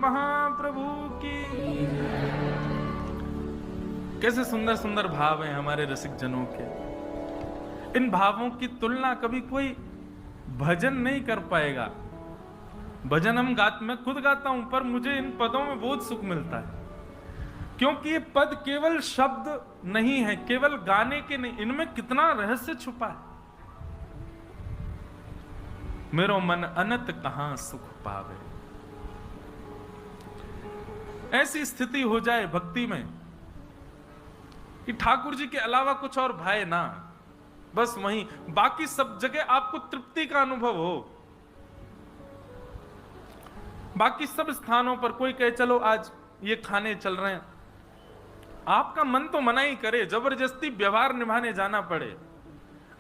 महाप्रभु की। कैसे सुंदर सुंदर भाव हैं हमारे रसिक जनों के। इन भावों की तुलना कभी कोई भजन नहीं कर पाएगा। भजन मैं खुद गाता हूं, पर मुझे इन पदों में बहुत सुख मिलता है, क्योंकि ये पद केवल शब्द नहीं है, केवल गाने के नहीं, इनमें कितना रहस्य छुपा है। मेरो मन अनंत कहां सुख पावे। ऐसी स्थिति हो जाए भक्ति में कि ठाकुर जी के अलावा कुछ और भाए ना, बस वहीं, बाकी सब जगह आपको तृप्ति का अनुभव हो। बाकी सब स्थानों पर कोई कहे चलो आज ये खाने चल रहे हैं, आपका मन तो मना ही करे, जबरदस्ती व्यवहार निभाने जाना पड़े।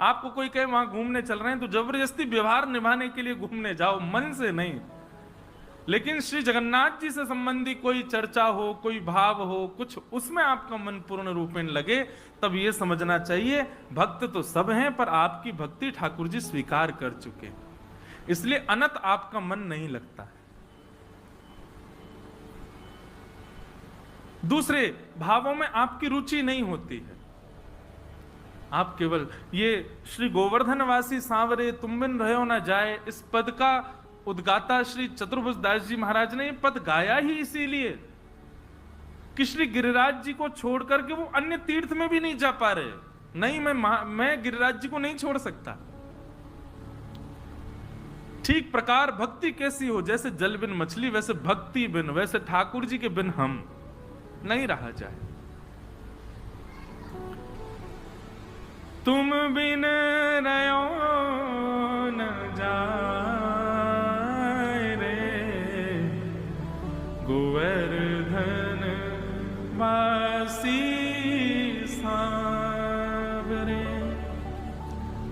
आपको कोई कहे वहां घूमने चल रहे हैं, तो जबरदस्ती व्यवहार निभाने के लिए घूमने जाओ, मन से नहीं। लेकिन श्री जगन्नाथ जी से संबंधी कोई चर्चा हो, कोई भाव हो, कुछ उसमें आपका मन पूर्ण रूपेण लगे, तब यह समझना चाहिए भक्त तो सब हैं, पर आपकी भक्ति ठाकुर जी स्वीकार कर चुके, इसलिए अनंत आपका मन नहीं लगता। दूसरे भावों में आपकी रुचि नहीं होती है। आप केवल ये श्री गोवर्धनवासी सांवरे तुम बिन रहो ना जाए, इस पद का उद्गाता श्री चतुर्भुज दास जी महाराज ने ये पद गाया ही इसीलिए कि श्री गिरिराज जी को छोड़ करके वो अन्य तीर्थ में भी नहीं जा पा रहे। नहीं, मैं गिरिराज जी को नहीं छोड़ सकता। ठीक प्रकार भक्ति कैसी हो, जैसे जल बिन मछली, वैसे भक्ति बिन, वैसे ठाकुर जी के बिन हम नहीं रहा जाए। तुम बिन रहो न जाए रे गोवर्धन वासी सांवरे।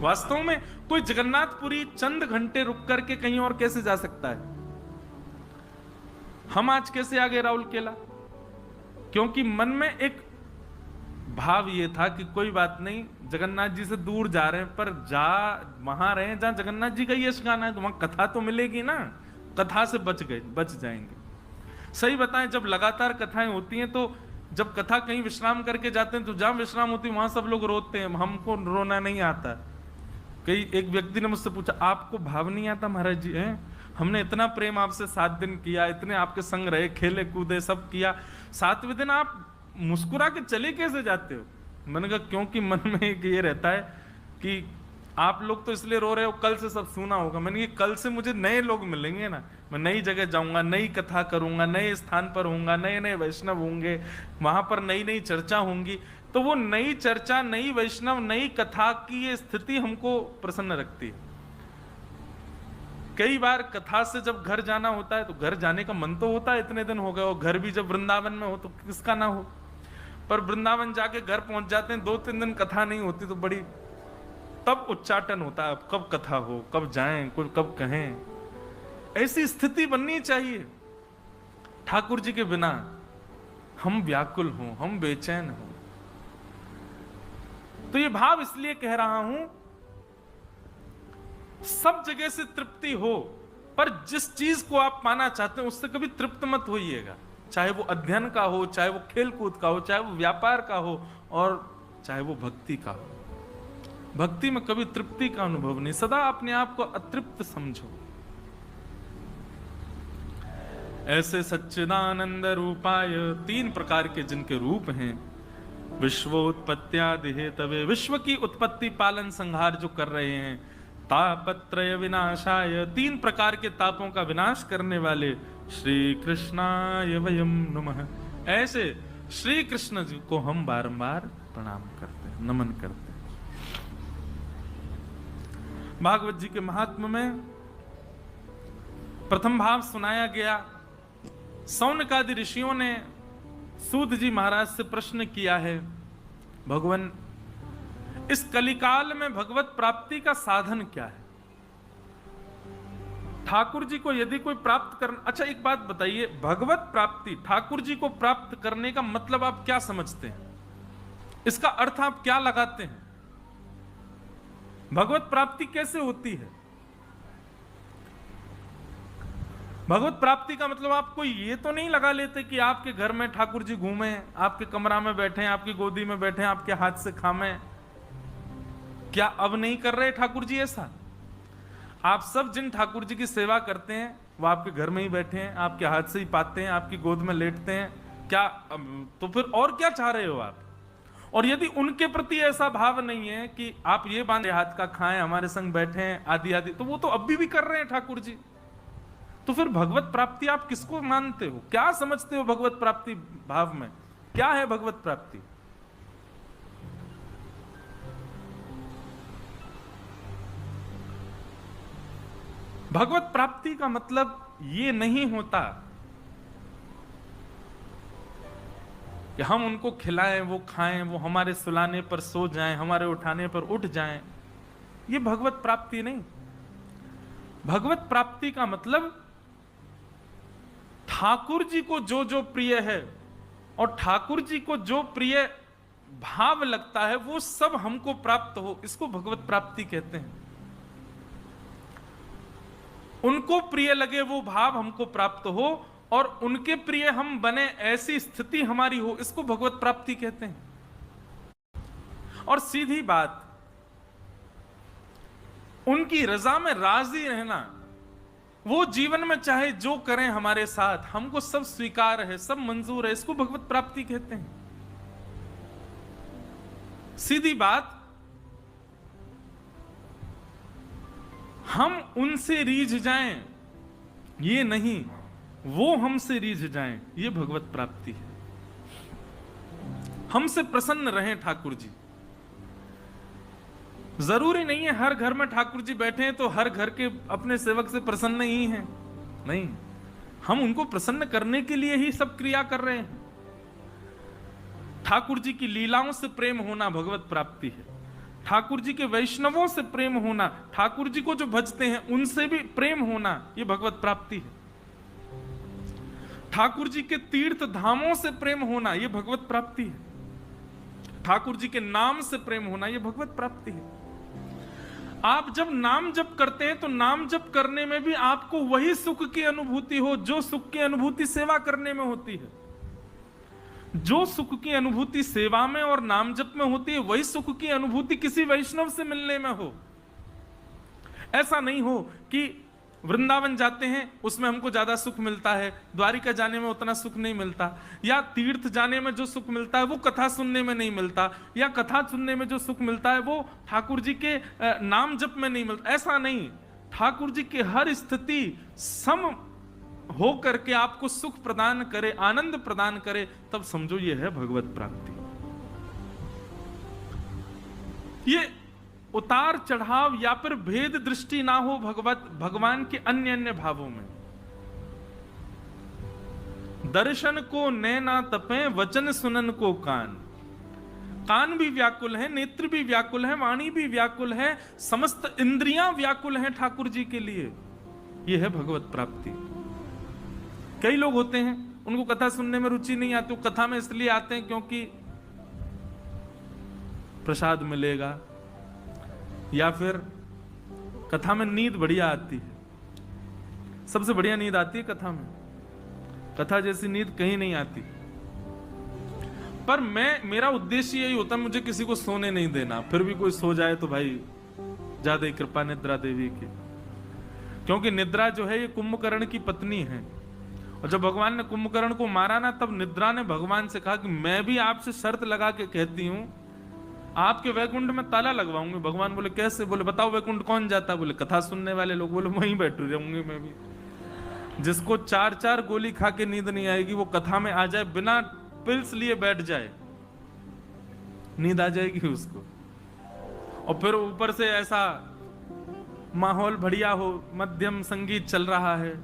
वास्तव में कोई जगन्नाथपुरी चंद घंटे रुक करके कहीं और कैसे जा सकता है? हम आज कैसे आ गए राउल केला? क्योंकि मन में एक भाव ये था कि कोई बात नहीं, जगन्नाथ जी से दूर जा रहे हैं, पर वहां रहे जहां जगन्नाथ जी का यश गाना है, तो वहां कथा तो मिलेगी ना, कथा से बच जाएंगे। सही बताएं, जब लगातार कथाएं होती हैं, तो जब कथा कहीं विश्राम करके जाते हैं, तो जहां विश्राम होती है वहां सब लोग रोते हैं, हमको रोना नहीं आता। कई एक व्यक्ति ने मुझसे पूछा, आपको भाव नहीं आता महाराज जी? हैं, हमने इतना प्रेम आपसे 7 दिन किया, इतने आपके संग रहे, खेले कूदे सब किया, 7वें दिन आप मुस्कुरा के चले कैसे जाते हो? मैंने कहा क्योंकि मन में एक ये रहता है कि आप लोग तो इसलिए रो रहे हो, कल से सब सुना होगा। मैंने कहा कल से मुझे नए लोग मिलेंगे ना, मैं नई जगह जाऊंगा, नई कथा करूंगा, नए स्थान पर होऊंगा, नए नए वैष्णव होंगे, वहां पर नई नई चर्चा होंगी, तो वो नई चर्चा, नई वैष्णव, नई कथा की ये स्थिति हमको प्रसन्न रखती है। कई बार कथा से जब घर जाना होता है, तो घर जाने का मन तो होता है, इतने दिन हो गए, और घर भी जब वृंदावन में हो तो किसका ना हो। पर वृंदावन जाके घर पहुंच जाते हैं, 2-3 दिन कथा नहीं होती, तो बड़ी तब उच्चाटन होता है, अब कब कथा हो, कब जाएं, कब कहें। ऐसी स्थिति बननी चाहिए, ठाकुर जी के बिना हम व्याकुल हों, हम बेचैन हों। तो ये भाव इसलिए कह रहा हूं, सब जगह से तृप्ति हो, पर जिस चीज को आप पाना चाहते हैं उससे कभी तृप्त मत होइएगा। चाहे वो अध्ययन का हो, चाहे वो खेल कूद का हो, चाहे वो व्यापार का हो, और चाहे वो भक्ति का हो। भक्ति में कभी तृप्ति का अनुभव नहीं, सदा अपने आप को अतृप्त समझो। ऐसे सच्चिदानंद रूपाय, 3 प्रकार के जिनके रूप हैं, विश्वोत्पत्त्यादि हेतवे, विश्व की उत्पत्ति पालन संहार जो कर रहे हैं, तापत्रय विनाशाय, 3 प्रकार के तापों का विनाश करने वाले, श्री कृष्णाय वयम नमः। ऐसे श्री कृष्ण जी को हम बारंबार प्रणाम करते हैं, नमन करते हैं। भागवत जी के महात्म्य में प्रथम भाव सुनाया गया। सौनकादि ऋषियों ने सूत जी महाराज से प्रश्न किया है, भगवान इस कलिकाल में भगवत प्राप्ति का साधन क्या है? ठाकुर जी को यदि कोई प्राप्त करना, अच्छा एक बात बताइए, भगवत प्राप्ति, ठाकुर जी को प्राप्त करने का मतलब आप क्या समझते हैं? इसका अर्थ आप क्या लगाते हैं? भगवत प्राप्ति कैसे होती है? भगवत प्राप्ति का मतलब आपको ये तो नहीं लगा लेते कि आपके घर में ठाकुर जी घूमे, आपके कमरा में बैठे, आपकी गोदी में बैठे, आपके हाथ से खामे। क्या अब नहीं कर रहे ठाकुर जी ऐसा? आप सब जिन ठाकुर जी की सेवा करते हैं वो आपके घर में ही बैठे हैं, आपके हाथ से ही पाते हैं, आपकी गोद में लेटते हैं। क्या तो फिर और क्या चाह रहे हो आप? और यदि उनके प्रति ऐसा भाव नहीं है कि आप ये बांधे हाथ का खाएं, हमारे संग बैठे हैं आदि आदि, तो वो तो अभी भी कर रहे हैं ठाकुर जी। तो फिर भगवत प्राप्ति आप किसको मानते हो? क्या समझते हो भगवत प्राप्ति भाव में? क्या है भगवत प्राप्ति? भगवत प्राप्ति का मतलब ये नहीं होता कि हम उनको खिलाएं, वो खाएं, वो हमारे सुलाने पर सो जाएं, हमारे उठाने पर उठ जाएं। ये भगवत प्राप्ति नहीं। भगवत प्राप्ति का मतलब ठाकुर जी को जो जो प्रिय है और ठाकुर जी को जो प्रिय भाव लगता है वो सब हमको प्राप्त हो, इसको भगवत प्राप्ति कहते हैं। उनको प्रिय लगे वो भाव हमको प्राप्त हो और उनके प्रिय हम बने, ऐसी स्थिति हमारी हो, इसको भगवत प्राप्ति कहते हैं। और सीधी बात, उनकी रजा में राजी रहना, वो जीवन में चाहे जो करें हमारे साथ, हमको सब स्वीकार है, सब मंजूर है, इसको भगवत प्राप्ति कहते हैं। सीधी बात, हम उनसे रीझ जाएं ये नहीं, वो हमसे रीझ जाएं, ये भगवत प्राप्ति है। हमसे प्रसन्न रहें ठाकुर जी। जरूरी नहीं है हर घर में ठाकुर जी बैठे हैं तो हर घर के अपने सेवक से प्रसन्न ही हैं, नहीं, हम उनको प्रसन्न करने के लिए ही सब क्रिया कर रहे हैं। ठाकुर जी की लीलाओं से प्रेम होना भगवत प्राप्ति है। ठाकुर जी के वैष्णवों से प्रेम होना, ठाकुर जी को जो भजते हैं उनसे भी प्रेम होना, यह भगवत प्राप्ति है। ठाकुर जी के तीर्थ धामों से प्रेम होना, यह भगवत प्राप्ति है। ठाकुर जी के नाम से प्रेम होना, यह भगवत प्राप्ति है। आप जब नाम जप करते हैं तो नाम जप करने में भी आपको वही सुख की अनुभूति हो जो सुख की अनुभूति सेवा करने में होती है। जो सुख की अनुभूति सेवा में और नाम जप में होती है, वही सुख की अनुभूति किसी वैष्णव से मिलने में हो। ऐसा नहीं हो कि वृंदावन जाते हैं उसमें हमको ज्यादा सुख मिलता है, द्वारिका जाने में उतना सुख नहीं मिलता, या तीर्थ जाने में जो सुख मिलता है वो कथा सुनने में नहीं मिलता, या कथा सुनने में जो सुख मिलता है वो ठाकुर जी के नाम जप में नहीं मिलता। ऐसा नहीं, ठाकुर जी की हर स्थिति सम हो करके आपको सुख प्रदान करे, आनंद प्रदान करे, तब समझो ये है भगवत प्राप्ति। ये उतार चढ़ाव या फिर भेद दृष्टि ना हो भगवान के अन्य अन्य भावों में। दर्शन को नैना तपे, वचन सुनन को कान। कान भी व्याकुल है, नेत्र भी व्याकुल है, वाणी भी व्याकुल है, समस्त इंद्रियां व्याकुल हैं ठाकुर जी के लिए। यह है भगवत प्राप्ति। कई लोग होते हैं उनको कथा सुनने में रुचि नहीं आती, वो कथा में इसलिए आते हैं क्योंकि प्रसाद मिलेगा, या फिर कथा में नींद बढ़िया आती है। सबसे बढ़िया नींद आती है कथा में, कथा जैसी नींद कहीं नहीं आती। पर मेरा उद्देश्य यही होता है, मुझे किसी को सोने नहीं देना। फिर भी कोई सो जाए तो भाई ज्यादा कृपा निद्रा देवी की, क्योंकि निद्रा जो है ये कुंभकर्ण की पत्नी है। और जब भगवान ने कुंभकर्ण को मारा ना, तब निद्रा ने भगवान से कहा कि मैं भी आपसे शर्त लगा के कहती हूं, आपके वैकुंठ में ताला लगवाऊंगी। भगवान बोले कैसे? बोले बताओ वैकुंठ कौन जाता? बोले कथा सुनने वाले लोग। बोले वहीं बैठ रहूंगी मैं भी। जिसको 4-4 गोली खा के नींद नहीं आएगी, वो कथा में आ जाए, बिना पिल्स लिए बैठ जाए, नींद आ जाएगी उसको। और फिर ऊपर से ऐसा माहौल बढ़िया हो, मध्यम संगीत चल रहा है,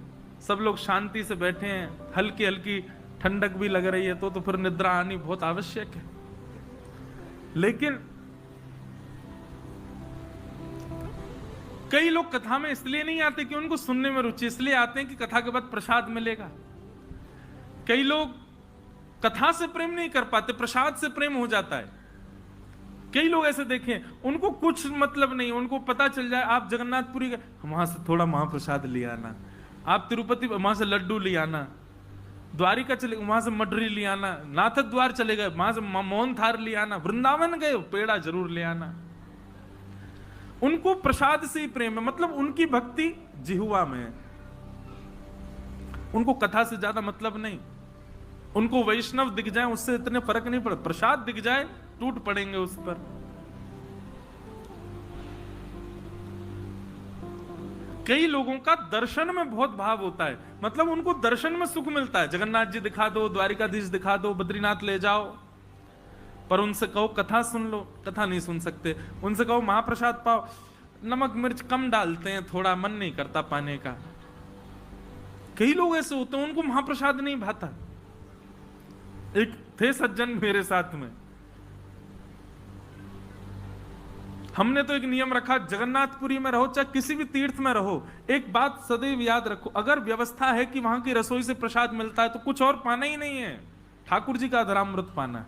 सब लोग शांति से बैठे हैं, हल्की हल्की ठंडक भी लग रही है, तो फिर निद्रा आनी बहुत आवश्यक है। लेकिन कई लोग कथा में इसलिए नहीं आते कि उनको सुनने में रुचि, इसलिए आते हैं कि कथा के बाद प्रसाद मिलेगा। कई लोग कथा से प्रेम नहीं कर पाते, प्रसाद से प्रेम हो जाता है। कई लोग ऐसे देखें, उनको कुछ मतलब नहीं, उनको पता चल जाए आप जगन्नाथपुरी गए, वहां से थोड़ा महाप्रसाद लिया ना, आप तिरुपति वहां से लड्डू ले आना, द्वारिका चले वहां से मडरी ले आना, नाथक द्वार चले गए वहां से मोहन थार ले आना, वृंदावन गए पेड़ा जरूर ले आना। उनको प्रसाद से ही प्रेम है, मतलब उनकी भक्ति जिहुआ में है, उनको कथा से ज्यादा मतलब नहीं। उनको वैष्णव दिख जाए उससे इतने फर्क नहीं पड़ता, प्रसाद दिख जाए टूट पड़ेंगे उस पर। कई लोगों का दर्शन में बहुत भाव होता है, मतलब उनको दर्शन में सुख मिलता है, जगन्नाथ जी दिखा दो, द्वारिकाधीश दिखा दो, बद्रीनाथ ले जाओ, पर उनसे कहो कथा सुन लो, कथा नहीं सुन सकते। उनसे कहो महाप्रसाद पाओ, नमक मिर्च कम डालते हैं, थोड़ा मन नहीं करता पाने का। कई लोग ऐसे होते हैं उनको महाप्रसाद नहीं भाता। एक थे सज्जन मेरे साथ में, हमने तो एक नियम रखा, जगन्नाथपुरी में रहो चाहे किसी भी तीर्थ में रहो, एक बात सदैव याद रखो, अगर व्यवस्था है कि वहां की रसोई से प्रसाद मिलता है तो कुछ और पाना ही नहीं है, ठाकुर जी का अधरामृत पाना है।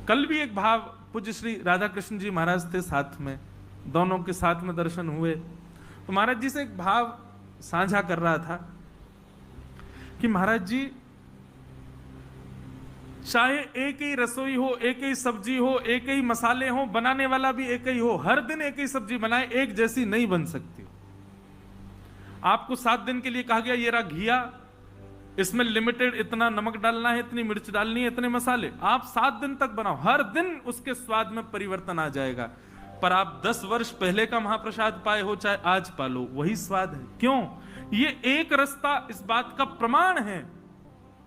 कल भी एक भाव पूज्य श्री राधा कृष्ण जी महाराज थे साथ में, दोनों के साथ में दर्शन हुए, तो महाराज जी से एक भाव साझा कर रहा था कि महाराज जी चाहे एक ही रसोई हो, एक ही सब्जी हो, एक ही मसाले हो, बनाने वाला भी एक ही हो, हर दिन एक ही सब्जी बनाए, एक जैसी नहीं बन सकती। आपको 7 दिन के लिए कहा गया ये रहा घिया, इसमें लिमिटेड इतना नमक डालना है, इतनी मिर्च डालनी है, इतने मसाले, आप 7 दिन तक बनाओ, हर दिन उसके स्वाद में परिवर्तन आ जाएगा। पर आप 10 वर्ष पहले का महाप्रसाद पाए हो चाहे आज पा लो, वही स्वाद है। क्यों? ये एक रास्ता इस बात का प्रमाण है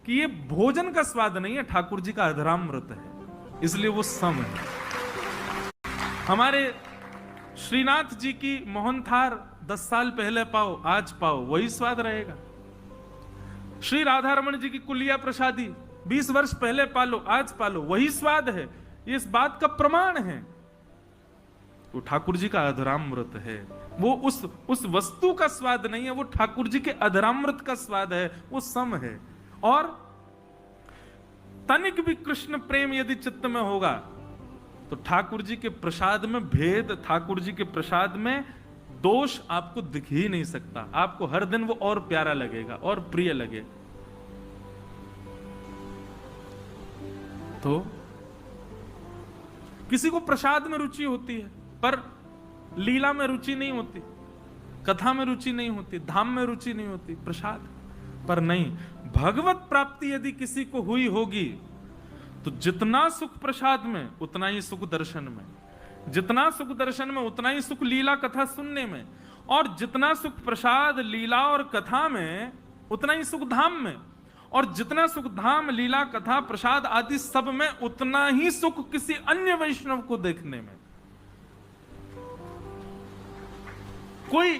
कि ये भोजन का स्वाद नहीं है, ठाकुर जी का अधरामृत है, इसलिए वो सम है। हमारे श्रीनाथ जी की मोहन थार 10 साल पहले पाओ आज पाओ, वही स्वाद रहेगा। श्री राधा रमन जी की कुलिया प्रसादी 20 वर्ष पहले पालो आज पालो, वही स्वाद है। ये इस बात का प्रमाण है, वो ठाकुर जी का अधरामृत है। वो उस वस्तु का स्वाद नहीं है, वो ठाकुर जी के अधरामृत का स्वाद है, वो सम है। और तनिक भी कृष्ण प्रेम यदि चित्त में होगा तो ठाकुर जी के प्रसाद में भेद, ठाकुर जी के प्रसाद में दोष आपको दिख ही नहीं सकता। आपको हर दिन वो और प्यारा लगेगा और प्रिय लगेगा। तो किसी को प्रसाद में रुचि होती है पर लीला में रुचि नहीं होती, कथा में रुचि नहीं होती, धाम में रुचि नहीं होती, प्रसाद पर नहीं। भगवत प्राप्ति यदि किसी को हुई होगी तो जितना सुख प्रसाद में उतना ही सुख दर्शन में, जितना सुख दर्शन में उतना ही सुख लीला कथा सुनने में, और जितना सुख प्रसाद लीला और कथा में उतना ही सुख धाम में, और जितना सुख धाम लीला कथा प्रसाद आदि सब में उतना ही सुख किसी अन्य वैष्णव को देखने में। कोई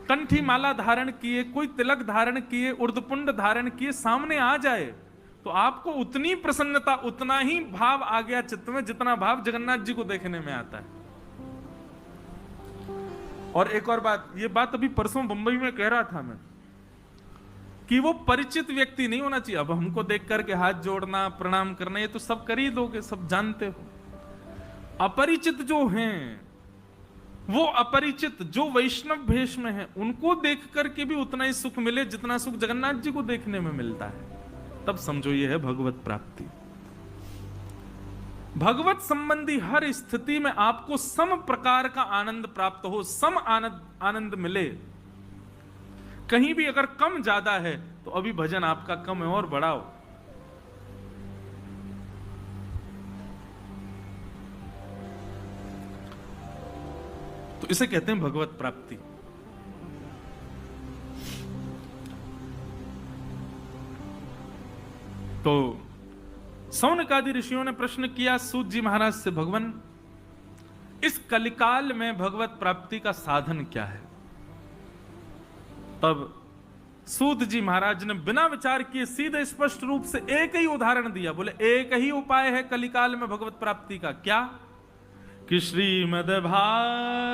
कंठी माला धारण किए, कोई तिलक धारण किए, उर्दपुंड धारण किए सामने आ जाए तो आपको उतनी प्रसन्नता, उतना ही भाव आ गया चित्त में जितना भाव जगन्नाथ जी को देखने में आता है। और एक और बात, ये बात अभी परसों बंबई में कह रहा था मैं, कि वो परिचित व्यक्ति नहीं होना चाहिए। अब हमको देख करके हाथ जोड़ना, प्रणाम करना, ये तो सब कर ही दोगे, सब जानते हो। अपरिचित जो हैं, वो अपरिचित जो वैष्णव भेष में है, उनको देख करके भी उतना ही सुख मिले जितना सुख जगन्नाथ जी को देखने में मिलता है, तब समझो ये है भगवत प्राप्ति। भगवत संबंधी हर स्थिति में आपको सम प्रकार का आनंद प्राप्त हो, सम आनंद मिले। कहीं भी अगर कम ज्यादा है तो अभी भजन आपका कम है और बढ़ाओ। तो इसे कहते हैं भगवत प्राप्ति। तो सौनकादि ऋषियों ने प्रश्न किया सूत जी महाराज से, भगवान इस कलिकाल में भगवत प्राप्ति का साधन क्या है? तब सूत जी महाराज ने बिना विचार किए सीधे स्पष्ट रूप से एक ही उदाहरण दिया। बोले एक ही उपाय है कलिकाल में भगवत प्राप्ति का। क्या? कि श्रीमद् भागवतम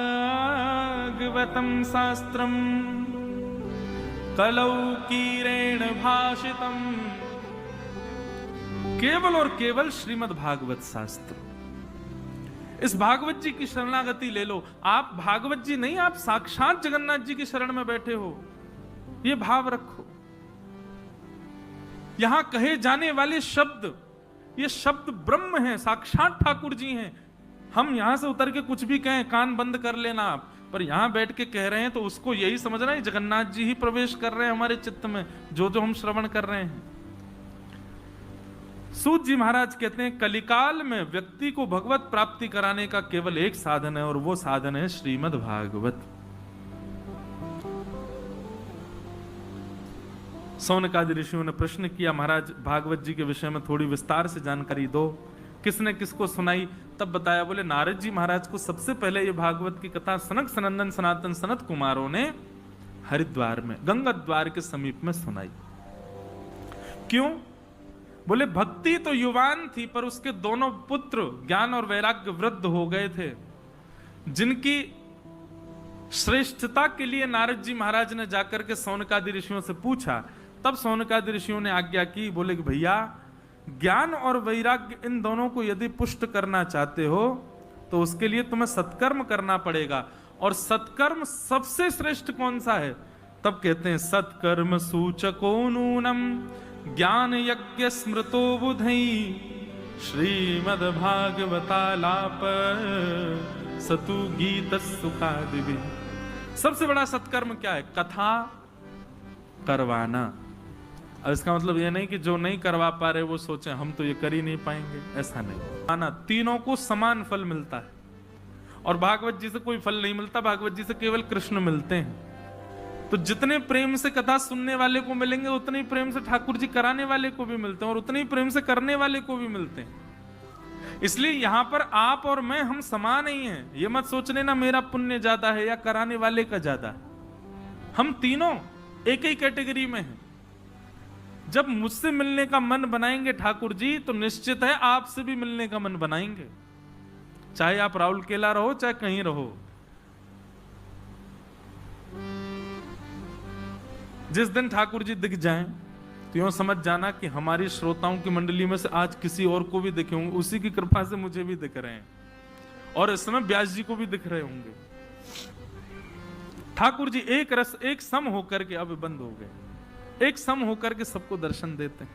शास्त्रम कलौ कीरेण भाषितम। केवल और केवल श्रीमद् भागवत शास्त्र, इस भागवत जी की शरणागति ले लो। आप भागवत जी नहीं, आप साक्षात जगन्नाथ जी की शरण में बैठे हो, ये भाव रखो। यहां कहे जाने वाले शब्द, ये शब्द ब्रह्म हैं, साक्षात ठाकुर जी हैं। हम यहां से उतर के कुछ भी कहें, कान बंद कर लेना आप, पर यहां बैठ के कह रहे हैं तो उसको यही समझना है जगन्नाथ जी ही प्रवेश कर रहे हैं हमारे चित्त में, जो जो हम श्रवण कर रहे हैं। सूत जी महाराज कहते हैं कलिकाल में व्यक्ति को भगवत प्राप्ति कराने का केवल एक साधन है, और वो साधन है श्रीमद् भागवत। सौनकादि ऋषियों ने प्रश्न किया, महाराज भागवत जी के विषय में थोड़ी विस्तार से जानकारी दो, किसने किसको सुनाई? तब बताया, बोले नारद जी महाराज को सबसे पहले ये भागवत की कथा सनक सनंदन सनातन सनत कुमारों ने हरिद्वार में गंगा द्वार के समीप में सुनाई। क्यों? बोले भक्ति तो युवान थी, पर उसके दोनों पुत्र ज्ञान और वैराग्य वृद्ध हो गए थे, जिनकी श्रेष्ठता के लिए नारद जी महाराज ने जाकर के सौनकादि ऋषियों से पूछा। तब सौनकादि ऋषियों ने आज्ञा की, बोले कि भैया ज्ञान और वैराग्य इन दोनों को यदि पुष्ट करना चाहते हो तो उसके लिए तुम्हें सत्कर्म करना पड़ेगा। और सत्कर्म सबसे श्रेष्ठ कौन सा है? तब कहते हैं सत्कर्म सूचको नूनम ज्ञान यज्ञ स्मृतो बुधई श्रीमद् भागवतालाप सतु गीत सुखादिवि। सबसे बड़ा सत्कर्म क्या है? कथा करवाना। अब इसका मतलब ये नहीं कि जो नहीं करवा पा रहे वो सोचें हम तो ये कर ही नहीं पाएंगे, ऐसा नहीं। आना तीनों को समान फल मिलता है, और भागवत जी से कोई फल नहीं मिलता, भागवत जी से केवल कृष्ण मिलते हैं। तो जितने प्रेम से कथा सुनने वाले को मिलेंगे, उतने ही प्रेम से ठाकुर जी कराने वाले को भी मिलते हैं, और उतने ही प्रेम से करने वाले को भी मिलते हैं। इसलिए यहां पर आप और मैं, हम समान ही हैं। ये मत सोच लेना मेरा पुण्य ज्यादा है या कराने वाले का ज्यादा है। हम तीनों एक ही कैटेगरी में हैं। जब मुझसे मिलने का मन बनाएंगे ठाकुर जी, तो निश्चित है आपसे भी मिलने का मन बनाएंगे, चाहे आप राउल केला रहो चाहे कहीं रहो। जिस दिन ठाकुर जी दिख जाएं तो यूं समझ जाना कि हमारी श्रोताओं की मंडली में से आज किसी और को भी दिखे होंगे, उसी की कृपा से मुझे भी दिख रहे हैं, और इस समय व्यास जी को भी दिख रहे होंगे। ठाकुर जी एक रस एक सम होकर के अब बंद हो गए, एक सम होकर के सबको दर्शन देते हैं।